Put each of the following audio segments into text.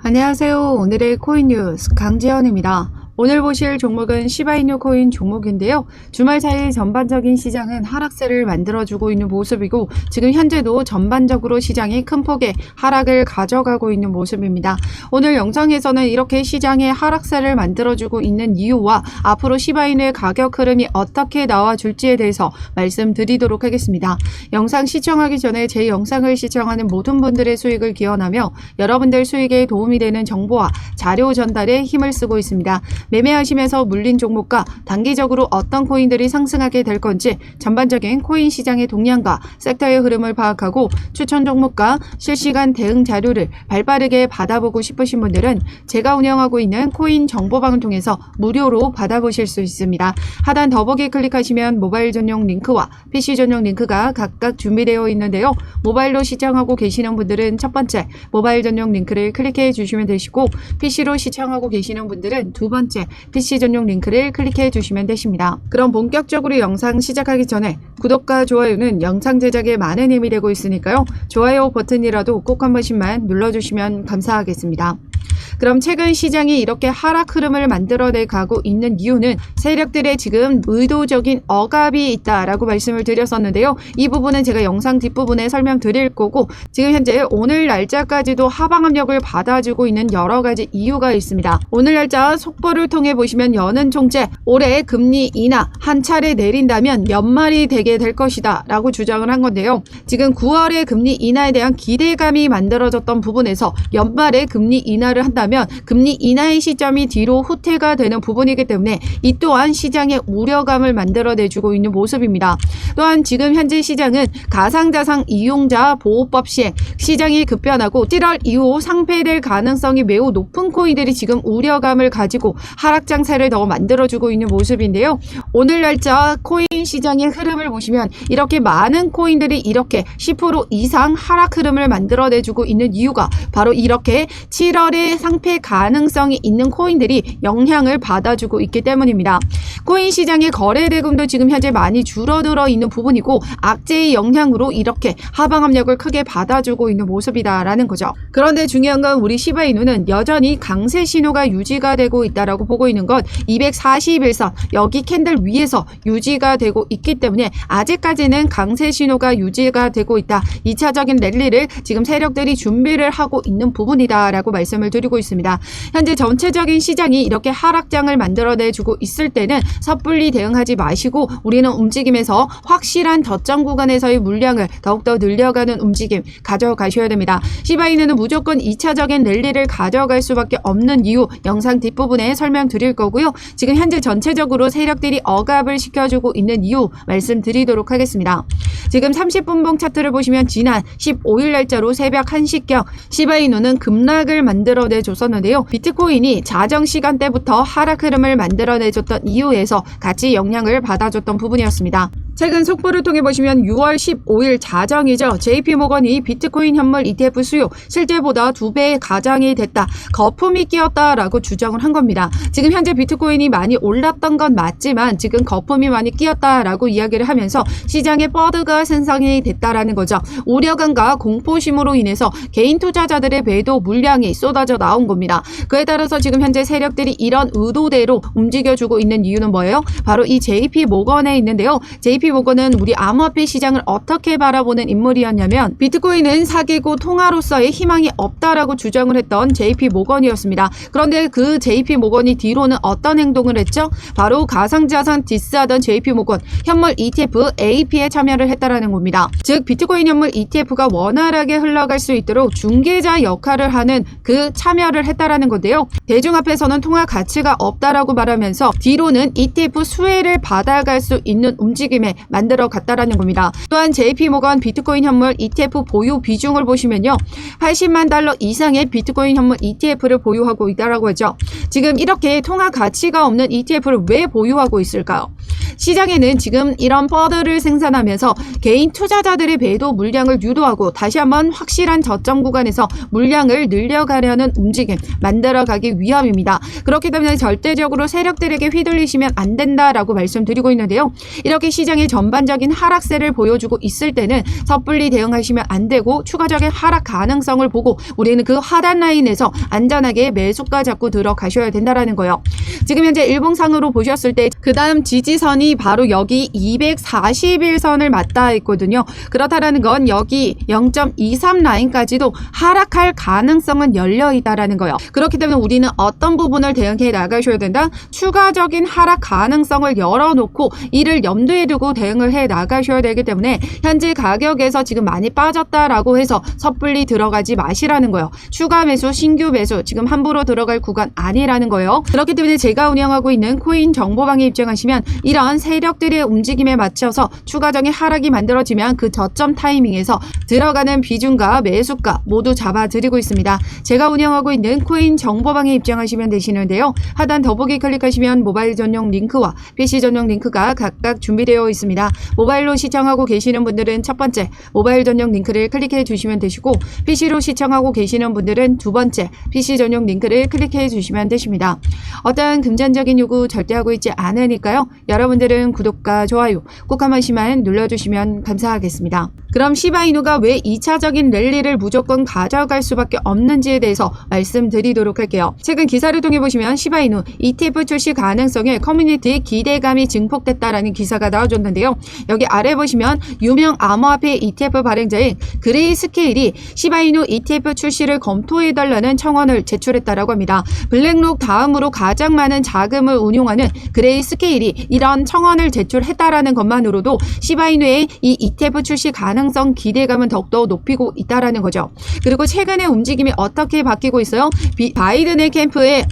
안녕하세요. 오늘의 코인 뉴스 강지연입니다. 오늘 보실 종목은 시바이누 코인 종목인데요. 주말 사이 전반적인 시장은 하락세를 만들어주고 있는 모습이고 지금 현재도 전반적으로 시장이 큰 폭의 하락을 가져가고 있는 모습입니다. 오늘 영상에서는 이렇게 시장의 하락세를 만들어주고 있는 이유와 앞으로 시바이누의 가격 흐름이 어떻게 나와줄지에 대해서 말씀드리도록 하겠습니다. 영상 시청하기 전에 제 영상을 시청하는 모든 분들의 수익을 기원하며 여러분들 수익에 도움이 되는 정보와 자료 전달에 힘을 쓰고 있습니다. 매매하시면서 물린 종목과 단기적으로 어떤 코인들이 상승하게 될 건지 전반적인 코인 시장의 동향과 섹터의 흐름을 파악하고 추천 종목과 실시간 대응 자료를 발빠르게 받아보고 싶으신 분들은 제가 운영하고 있는 코인 정보방을 통해서 무료로 받아보실 수 있습니다. 하단 더보기 클릭하시면 모바일 전용 링크와 PC 전용 링크가 각각 준비되어 있는데요. 모바일로 시청하고 계시는 분들은 첫 번째 모바일 전용 링크를 클릭해 주시면 되시고 PC로 시청하고 계시는 분들은 두 번째 PC 전용 링크를 클릭해 주시면 되십니다. 그럼 본격적으로 영상 시작하기 전에 구독과 좋아요는 영상 제작에 많은 힘이 되고 있으니까요. 좋아요 버튼이라도 꼭 한 번씩만 눌러주시면 감사하겠습니다. 그럼 최근 시장이 이렇게 하락 흐름을 만들어내 가고 있는 이유는 세력들의 지금 의도적인 억압이 있다라고 말씀을 드렸었는데요. 이 부분은 제가 영상 뒷부분에 설명드릴 거고 지금 현재 오늘 날짜까지도 하방 압력을 받아주고 있는 여러 가지 이유가 있습니다. 오늘 날짜 속보를 통해 보시면 여는 총재 올해 금리 인하 한 차례 내린다면 몇 마리 되게 될 것이다 라고 주장을 한 건데요. 지금 9월에 금리 인하에 대한 기대감이 만들어졌던 부분에서 연말에 금리 인하를 한다면 금리 인하의 시점이 뒤로 후퇴가 되는 부분이기 때문에 이 또한 시장의 우려감을 만들어내주고 있는 모습입니다. 또한 지금 현재 시장은 가상자산 이용자 보호법 시행, 시장이 급변하고 7월 이후 상폐될 가능성이 매우 높은 코인들이 지금 우려감을 가지고 하락 장세를 더 만들어주고 있는 모습인데요. 오늘 날짜 코인 시장의 흐름을 보시면 이렇게 많은 코인들이 이렇게 10% 이상 하락 흐름을 만들어내주고 있는 이유가 바로 이렇게 7월에 상폐 가능성이 있는 코인들이 영향을 받아주고 있기 때문입니다. 코인 시장의 거래 대금도 지금 현재 많이 줄어들어 있는 부분이고 악재의 영향으로 이렇게 하방 압력을 크게 받아주고 있는 모습이다라는 거죠. 그런데 중요한 건 우리 시바이누는 여전히 강세 신호가 유지가 되고 있다라고 보고 있는 것 241선 여기 캔들 위에서 유지가 되고 있기 때문에 아직까지는 강세 신호가 유지가 되고 있다. 2차적인 랠리를 지금 세력들이 준비를 하고 있는 부분이다라고 말씀을 드리고 있습니다. 현재 전체적인 시장이 이렇게 하락장을 만들어내주고 있을 때는 섣불리 대응하지 마시고 우리는 움직임에서 확실한 저점 구간에서의 물량을 더욱더 늘려가는 움직임 가져가셔야 됩니다. 시바이누는 무조건 2차적인 랠리를 가져갈 수밖에 없는 이유 영상 뒷부분에 설명드릴 거고요. 지금 현재 전체적으로 세력들이 억압을 시켜주고 있는 이유 말씀드리도록 하겠습니다. 지금 30분봉 차트를 보시면 지난 15일 날짜로 새벽 1시경 시바이누는 급락을 만들어내줬었는데요. 비트코인이 자정 시간대부터 하락 흐름을 만들어내줬던 이유에서 같이 영향을 받아줬던 부분이었습니다. 최근 속보를 통해 보시면 6월 15일 자정이죠. JP모건이 비트코인 현물 ETF 수요 실제보다 2배 가장이 됐다. 거품이 끼었다라고 주장을 한 겁니다. 지금 현재 비트코인이 많이 올랐던 건 맞지만 지금 거품이 많이 끼었다라고 이야기를 하면서 시장의 버드가 생성이 됐다라는 거죠. 우려감과 공포심으로 인해서 개인 투자자들의 매도 물량이 쏟아져 나온 겁니다. 그에 따라서 지금 현재 세력들이 이런 의도대로 움직여주고 있는 이유는 뭐예요? 바로 이 JP모건에 있는데요. JP모건은 우리 암호화폐 시장을 어떻게 바라보는 인물이었냐면 비트코인은 사기고 통화로서의 희망이 없다라고 주장을 했던 JP모건이었습니다. 그런데 그 JP모건이 뒤로는 어떤 행동을 했죠? 바로 가상자산 디스하던 JP모건 현물 ETF AP에 참여를 했다라는 겁니다. 즉 비트코인 현물 ETF가 원활하게 흘러갈 수 있도록 중개자 역할을 하는 그 참여를 했다라는 건데요. 대중 앞에서는 통화 가치가 없다라고 말하면서 뒤로는 ETF 수혜를 받아갈 수 있는 움직임에 만들어 갔다라는 겁니다. 또한 JP모건 비트코인 현물 ETF 보유 비중을 보시면요. 80만 달러 이상의 비트코인 현물 ETF를 보유하고 있다라고 하죠. 지금 이렇게 통화 가치가 없는 ETF를 왜 보유하고 있을까요? 시장에는 지금 이런 퍼드를 생산하면서 개인 투자자들의 매도 물량을 유도하고 다시 한번 확실한 저점 구간에서 물량을 늘려가려는 움직임 만들어가기 위함입니다. 그렇기 때문에 절대적으로 세력들에게 휘둘리시면 안 된다라고 말씀드리고 있는데요. 이렇게 시장의 전반적인 하락세를 보여주고 있을 때는 섣불리 대응하시면 안 되고 추가적인 하락 가능성을 보고 우리는 그 하단 라인에서 안전하게 매수가 잡고 들어가셔야 된다라는 거예요. 지금 현재 일봉상으로 보셨을 때 그 다음 지지선이 바로 여기 241선을 맞닿아 있거든요. 그렇다라는 건 여기 0.23 라인까지도 하락할 가능성은 열려 있다라는 거예요. 그렇기 때문에 우리는 어떤 부분을 대응해 나가셔야 된다? 추가적인 하락 가능성을 열어놓고 이를 염두에 두고 대응을 해 나가셔야 되기 때문에 현재 가격에서 지금 많이 빠졌다라고 해서 섣불리 들어가지 마시라는 거예요. 추가 매수, 신규 매수 지금 함부로 들어갈 구간 아니라는 거예요. 그렇기 때문에 제가 운영하고 있는 코인 정보방에 입장하시면 이런 세력들의 움직임에 맞춰서 추가적인 하락이 만들어지면 그 저점 타이밍에서 들어가는 비중과 매수가 모두 잡아드리고 있습니다. 제가 운영하고 있는 코인 정보방에 입장하시면 되시는데요. 하단 더보기 클릭하시면 모바일 전용 링크와 PC 전용 링크가 각각 준비되어 있습니다. 모바일로 시청하고 계시는 분들은 첫 번째 모바일 전용 링크를 클릭해 주시면 되시고 PC로 시청하고 계시는 분들은 두 번째 PC 전용 링크를 클릭해 주시면 되십니다. 어떠한 금전적인 요구 절대 하고 있지 않으니까요. 여러분들은 구독과 좋아요 꼭 한 번씩만 눌러주시면 감사하겠습니다. 그럼 시바이누가 왜 2차적인 랠리를 무조건 가져갈 수밖에 없는지에 대해서 말씀드리도록 할게요. 최근 기사를 통해 보시면 시바이누 ETF 출시 가능성에 커뮤니티 기대감이 증폭됐다라는 기사가 나와줬는데요. 여기 아래 보시면 유명 암호화폐 ETF 발행자인 그레이스케일이 시바이누 ETF 출시를 검토해달라는 청원을 제출했다라고 합니다. 블랙록 다음으로 가장 많은 자금을 운용하는 그레이스케일이 이런 청원을 제출했다라는 것만으로도 시바이누의 이 ETF 출시 가능성 기대감은 더욱더 높이고 있다라는 거죠. 그리고 최근의 움직임이 어떻게 바뀌고 있어요? 바이든의 캠프에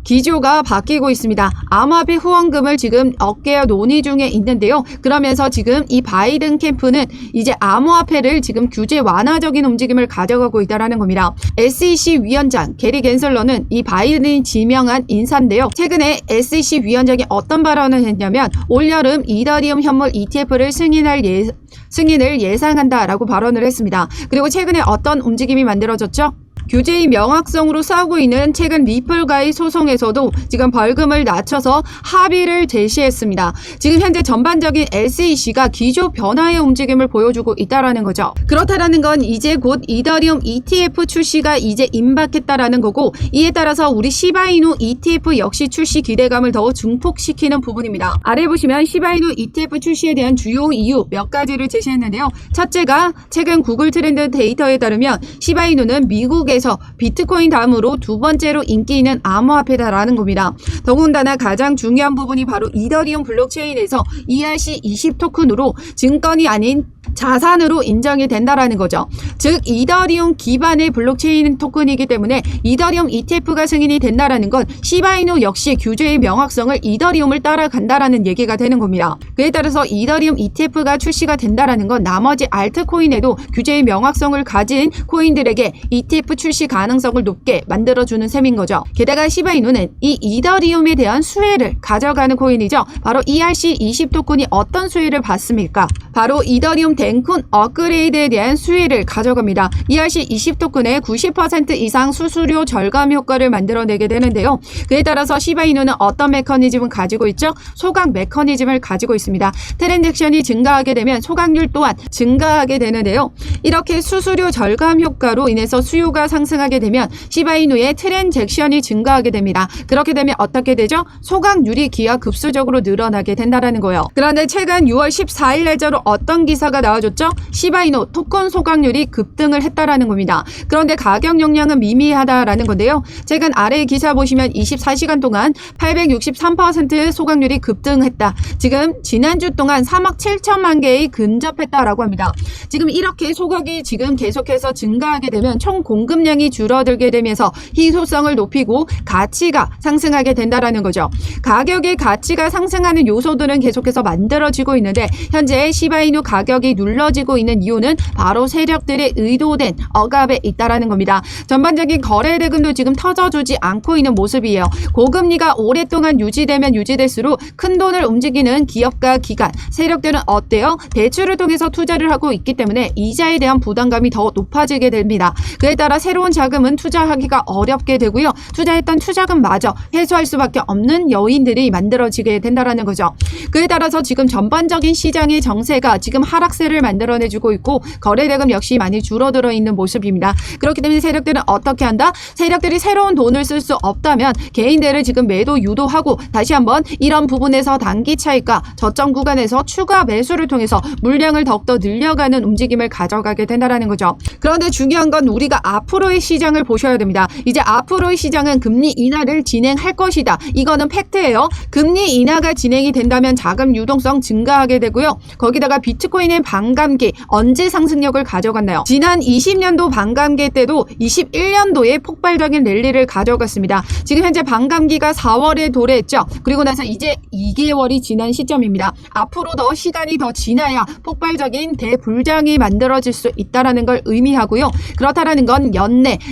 기조가 바뀌고 있습니다. 암호화폐 후원금을 지금 어깨에 논의 중에 있는데요. 그러면서 지금 이 바이든 캠프는 이제 암호화폐를 지금 규제 완화적인 움직임을 가져가고 있다는 겁니다. SEC 위원장 게리 갠슬러는 이 바이든이 지명한 인사인데요. 최근에 SEC 위원장이 어떤 발언을 했냐면 올여름 이더리움 현물 ETF를 승인을 예상한다라고 발언을 했습니다. 그리고 최근에 어떤 움직임이 만들어졌죠? 규제의 명확성으로 싸우고 있는 최근 리플과의 소송에서도 지금 벌금을 낮춰서 합의를 제시했습니다. 지금 현재 전반적인 SEC가 기조 변화의 움직임을 보여주고 있다라는 거죠. 그렇다라는 건 이제 곧 이더리움 ETF 출시가 이제 임박했다라는 거고 이에 따라서 우리 시바이누 ETF 역시 출시 기대감을 더 증폭시키는 부분입니다. 아래 보시면 시바이누 ETF 출시에 대한 주요 이유 몇 가지를 제시했는데요. 첫째가 최근 구글 트렌드 데이터에 따르면 시바이누는 미국에서 비트코인 다음으로 두 번째로 인기 있는 암호화폐다라는 겁니다. 더군다나 가장 중요한 부분이 바로 이더리움 블록체인에서 ERC20 토큰으로 증권이 아닌 자산으로 인정이 된다라는 거죠. 즉 이더리움 기반의 블록체인 토큰이기 때문에 이더리움 ETF가 승인이 된다라는 건 시바이누 역시 규제의 명확성을 이더리움을 따라간다라는 얘기가 되는 겁니다. 그에 따라서 이더리움 ETF가 출시가 된다라는 건 나머지 알트코인에도 규제의 명확성을 가진 코인들에게 ETF 출시 가능성을 높게 만들어주는 셈인 거죠. 게다가 시바이누는 이 이더리움에 대한 수혜를 가져가는 코인이죠. 바로 ERC20 토큰이 어떤 수혜를 받습니까? 바로 이더리움 덴쿤 업그레이드에 대한 수혜를 가져갑니다. ERC20 토큰의 90% 이상 수수료 절감 효과를 만들어내게 되는데요. 그에 따라서 시바이누는 어떤 메커니즘을 가지고 있죠? 소각 메커니즘을 가지고 있습니다. 트랜잭션이 증가하게 되면 소각률 또한 증가하게 되는데요. 이렇게 수수료 절감 효과로 인해서 수요가 상승하게 되면 시바이누의 트랜잭션이 증가하게 됩니다. 그렇게 되면 어떻게 되죠? 소각률이 기하급수적으로 늘어나게 된다는 거예요. 그런데 최근 6월 14일 날짜로 어떤 기사가 나와줬죠? 시바이누 토큰 소각률이 급등을 했다라는 겁니다. 그런데 가격 영향은 미미하다라는 건데요. 최근 아래 기사 보시면 24시간 동안 863% 소각률이 급등했다. 지금 지난주 동안 3억 7천만 개에 근접했다라고 합니다. 지금 이렇게 소각이 지금 계속해서 증가하게 되면 총 공급 보급량이 줄어들게 되면서 희소성을 높이고 가치가 상승하게 된다라는 거죠. 가격의 가치가 상승하는 요소들은 계속해서 만들어지고 있는데 현재 시바이누 가격이 눌러지고 있는 이유는 바로 세력들의 의도된 억압에 있다라는 겁니다. 전반적인 거래 대금도 지금 터져주지 않고 있는 모습이에요. 고금리가 오랫동안 유지되면 유지될수록 큰 돈을 움직이는 기업과 기관, 세력들은 어때요? 대출을 통해서 투자를 하고 있기 때문에 이자에 대한 부담감이 더 높아지게 됩니다. 그에 따라 새로운 자금은 투자하기가 어렵게 되고요. 투자했던 투자금마저 회수할 수밖에 없는 여인들이 만들어지게 된다라는 거죠. 그에 따라서 지금 전반적인 시장의 정세가 지금 하락세를 만들어내주고 있고 거래대금 역시 많이 줄어들어 있는 모습입니다. 그렇기 때문에 세력들은 어떻게 한다? 세력들이 새로운 돈을 쓸 수 없다면 개인들을 지금 매도 유도하고 다시 한번 이런 부분에서 단기 차익과 저점 구간에서 추가 매수를 통해서 물량을 더욱더 늘려가는 움직임을 가져가게 된다는 거죠. 그런데 중요한 건 우리가 앞으로의 시장을 보셔야 됩니다. 이제 앞으로의 시장은 금리 인하를 진행할 것이다. 이거는 팩트예요. 금리 인하가 진행이 된다면 자금 유동성 증가하게 되고요. 거기다가 비트코인의 반감기 언제 상승력을 가져갔나요? 지난 20년도 반감기 때도 21년도에 폭발적인 랠리를 가져갔습니다. 지금 현재 반감기가 4월에 도래했죠. 그리고 나서 이제 2개월이 지난 시점입니다. 앞으로 더 시간이 더 지나야 폭발적인 대불장이 만들어질 수 있다는 걸 의미하고요. 그렇다라는 건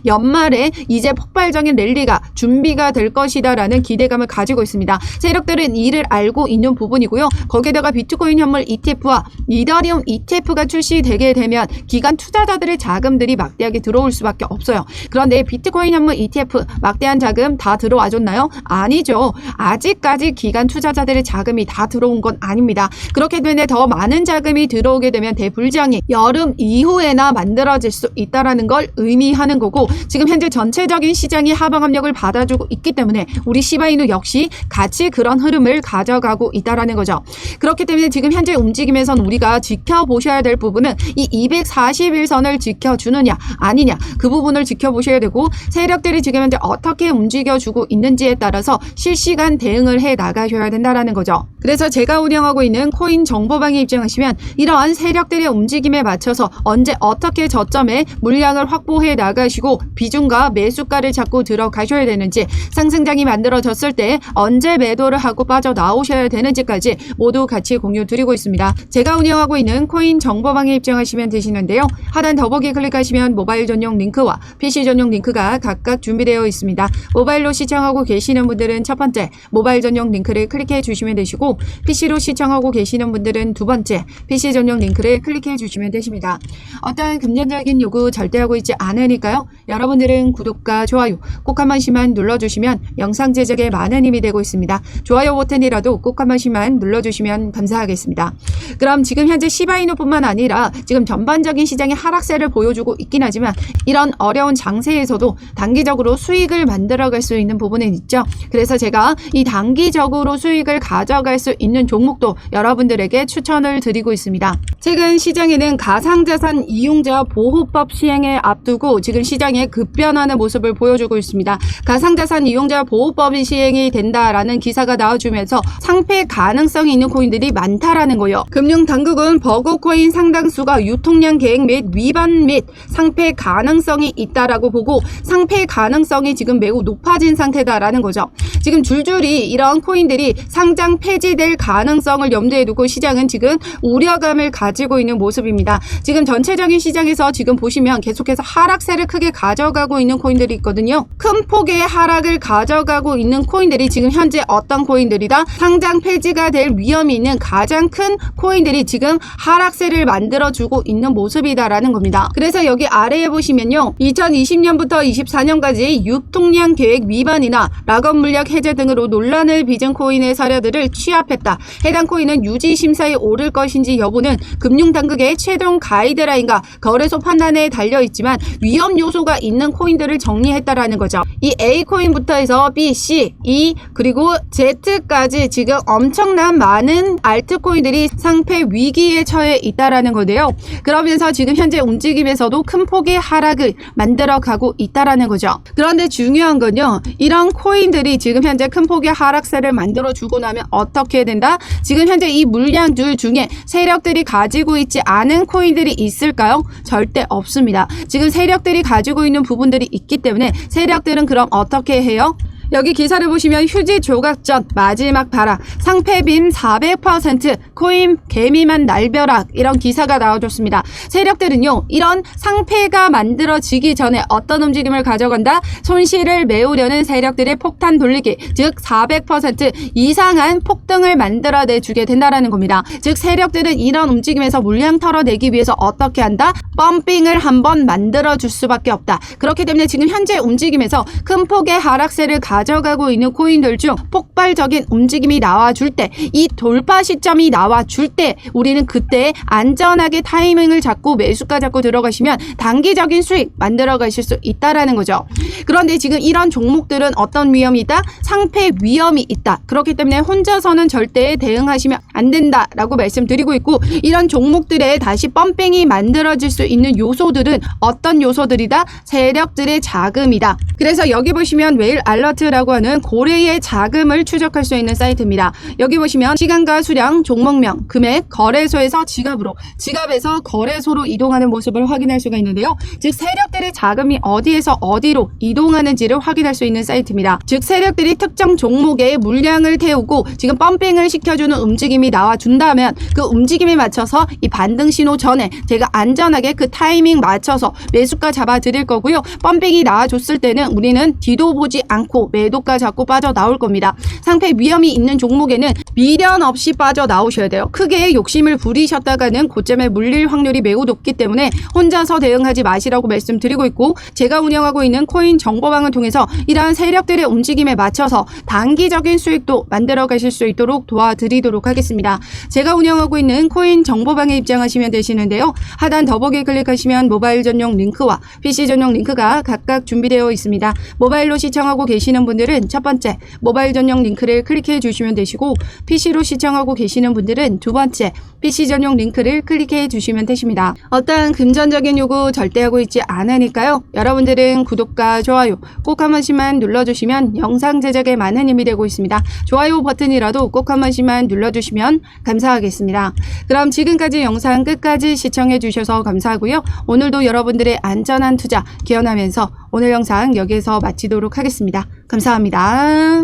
연말에 이제 폭발적인 랠리가 준비가 될 것이다라는 기대감을 가지고 있습니다. 세력들은 이를 알고 있는 부분이고요. 거기에다가 비트코인 현물 ETF와 이더리움 ETF가 출시되게 되면 기관 투자자들의 자금들이 막대하게 들어올 수밖에 없어요. 그런데 비트코인 현물 ETF 막대한 자금 다 들어와줬나요? 아니죠. 아직까지 기관 투자자들의 자금이 다 들어온 건 아닙니다. 그렇기 때문에 더 많은 자금이 들어오게 되면 대불장이 여름 이후에나 만들어질 수 있다는 걸 의미하는 거고 지금 현재 전체적인 시장이 하방 압력을 받아주고 있기 때문에 우리 시바이누 역시 같이 그런 흐름을 가져가고 있다는 거죠. 그렇기 때문에 지금 현재 움직임에선 우리가 지켜보셔야 될 부분은 이 241선을 지켜주느냐 아니냐 그 부분을 지켜보셔야 되고 세력들이 지금 현재 어떻게 움직여주고 있는지에 따라서 실시간 대응을 해 나가셔야 된다는 거죠. 그래서 제가 운영하고 있는 코인 정보방에 입장하시면 이러한 세력들의 움직임에 맞춰서 언제 어떻게 저점에 물량을 확보해 나가시고 비중과 매수가를 잡고 들어가셔야 되는지 상승장이 만들어졌을 때 언제 매도를 하고 빠져나오셔야 되는지까지 모두 같이 공유 드리고 있습니다. 제가 운영하고 있는 코인 정보방에 입장하시면 되시는데요. 하단 더보기 클릭하시면 모바일 전용 링크와 PC 전용 링크가 각각 준비되어 있습니다. 모바일로 시청하고 계시는 분들은 첫 번째 모바일 전용 링크를 클릭해 주시면 되시고 PC로 시청하고 계시는 분들은 두 번째 PC 전용 링크를 클릭해 주시면 되십니다. 어떠한 금전적인 요구 절대 하고 있지 않으니까요. 여러분들은 구독과 좋아요 꼭 한 번씩만 눌러주시면 영상 제작에 많은 힘이 되고 있습니다. 좋아요 버튼이라도 꼭 한 번씩만 눌러주시면 감사하겠습니다. 그럼 지금 현재 시바이누뿐만 아니라 지금 전반적인 시장의 하락세를 보여주고 있긴 하지만 이런 어려운 장세에서도 단기적으로 수익을 만들어갈 수 있는 부분은 있죠. 그래서 제가 이 단기적으로 수익을 가져갈 수 있는 종목도 여러분들에게 추천을 드리고 있습니다. 최근 시장에는 가상자산 이용자 보호법 시행에 앞두고 지금 시장에 급변하는 모습을 보여주고 있습니다. 가상자산 이용자 보호법이 시행이 된다라는 기사가 나와주면서 상패 가능성이 있는 코인들이 많다라는 거예요. 금융당국은 버거코인 상당수가 유통량 계획 및 위반 및 상패 가능성이 있다라고 보고 상패 가능성이 지금 매우 높아진 상태다라는 거죠. 지금 줄줄이 이런 코인들이 상장 폐지될 가능성을 염두에 두고 시장은 지금 우려감을 가지고 있는 모습입니다. 지금 전체적인 시장에서 지금 보시면 계속해서 하락세를 크게 가져가고 있는 코인들이 있거든요. 큰 폭의 하락을 가져가고 있는 코인들이 지금 현재 어떤 코인들이다? 상장 폐지가 될 위험이 있는 가장 큰 코인들이 지금 하락세를 만들어주고 있는 모습이다라는 겁니다. 그래서 여기 아래에 보시면요. 2020년부터 24년까지 유통량 계획 위반이나 락업 물약 해제 등으로 논란을 빚은 코인의 사례들을 취합했다. 해당 코인은 유지 심사에 오를 것인지 여부는 금융당국의 최종 가이드라인과 거래소 판단에 달려있지만 위험 요소가 있는 코인들을 정리했다라는 거죠. 이 A코인부터 해서 B, C, E 그리고 Z까지 지금 엄청난 많은 알트코인들이 상패 위기에 처해 있다라는 건데요. 그러면서 지금 현재 움직임에서도 큰 폭의 하락을 만들어가고 있다라는 거죠. 그런데 중요한 건요. 이런 코인들이 지금 현재 큰 폭의 하락세를 만들어주고 나면 어떻게 된다? 지금 현재 이 물량들 중에 세력들이 가지고 있지 않은 코인들이 있을까요? 절대 없습니다. 지금 세력들이 가지고 있는 부분들이 있기 때문에 세력들은 그럼 어떻게 해요? 여기 기사를 보시면 휴지 조각 전 마지막 발악 상패빔 400% 코인 개미만 날벼락 이런 기사가 나와줬습니다. 세력들은요 이런 상패가 만들어지기 전에 어떤 움직임을 가져간다? 손실을 메우려는 세력들의 폭탄 돌리기 즉 400% 이상한 폭등을 만들어내주게 된다라는 겁니다. 즉 세력들은 이런 움직임에서 물량 털어내기 위해서 어떻게 한다? 펌핑을 한번 만들어줄 수밖에 없다. 그렇기 때문에 지금 현재 움직임에서 큰 폭의 하락세를 가져가고 있는 코인들 중 폭발적인 움직임이 나와줄 때 이 돌파 시점이 나와줄 때 우리는 그때 안전하게 타이밍을 잡고 매수가 잡고 들어가시면 단기적인 수익 만들어 가실 수 있다라는 거죠. 그런데 지금 이런 종목들은 어떤 위험이 있다? 상패 위험이 있다. 그렇기 때문에 혼자서는 절대 대응하시면 안 된다라고 말씀드리고 있고 이런 종목들에 다시 펌핑이 만들어질 수 있는 요소들은 어떤 요소들이다? 세력들의 자금이다. 그래서 여기 보시면 웨일 알러트라고 하는 고래의 자금을 추적할 수 있는 사이트입니다. 여기 보시면 시간과 수량, 종목명, 금액, 거래소에서 지갑으로, 지갑에서 거래소로 이동하는 모습을 확인할 수가 있는데요. 즉 세력들의 자금이 어디에서 어디로 이동하는지를 확인할 수 있는 사이트입니다. 즉 세력들이 특정 종목에 물량을 태우고 지금 펌핑을 시켜주는 움직임이 나와준다면 그 움직임에 맞춰서 이 반등 신호 전에 제가 안전하게 그 타이밍 맞춰서 매수가 잡아 드릴 거고요. 펌핑이 나와줬을 때는 우리는 뒤도 보지 않고 매도가 잡고 빠져나올 겁니다. 상패 위험이 있는 종목에는 미련 없이 빠져나오셔야 돼요. 크게 욕심을 부리셨다가는 고점에 물릴 확률이 매우 높기 때문에 혼자서 대응하지 마시라고 말씀드리고 있고 제가 운영하고 있는 코인 정보방을 통해서 이러한 세력들의 움직임에 맞춰서 단기적인 수익도 만들어 가실 수 있도록 도와드리도록 하겠습니다. 제가 운영하고 있는 코인 정보방에 입장하시면 되시는데요. 하단 더보기 클릭하시면 모바일 전용 링크와 PC 전용 링크가 각각 준비되어 있습니다. 모바일로 시청하고 계시는 분들은 첫 번째 모바일 전용 링크를 클릭해 주시면 되시고 PC로 시청하고 계시는 분들은 두 번째 PC 전용 링크를 클릭해 주시면 되십니다. 어떠한 금전적인 요구 절대 하고 있지 않으니까요. 여러분들은 구독과 좋아요 꼭 한 번씩만 눌러주시면 영상 제작에 많은 힘이 되고 있습니다. 좋아요 버튼이라도 꼭 한 번씩만 눌러주시면 감사하겠습니다. 그럼 지금까지 영상 끝까지 시청해 주셔서 감사하고요. 오늘도 여러분들의 안전한 투자 기원하면서 오늘 영상 여기에서 마치도록 하겠습니다. 감사합니다.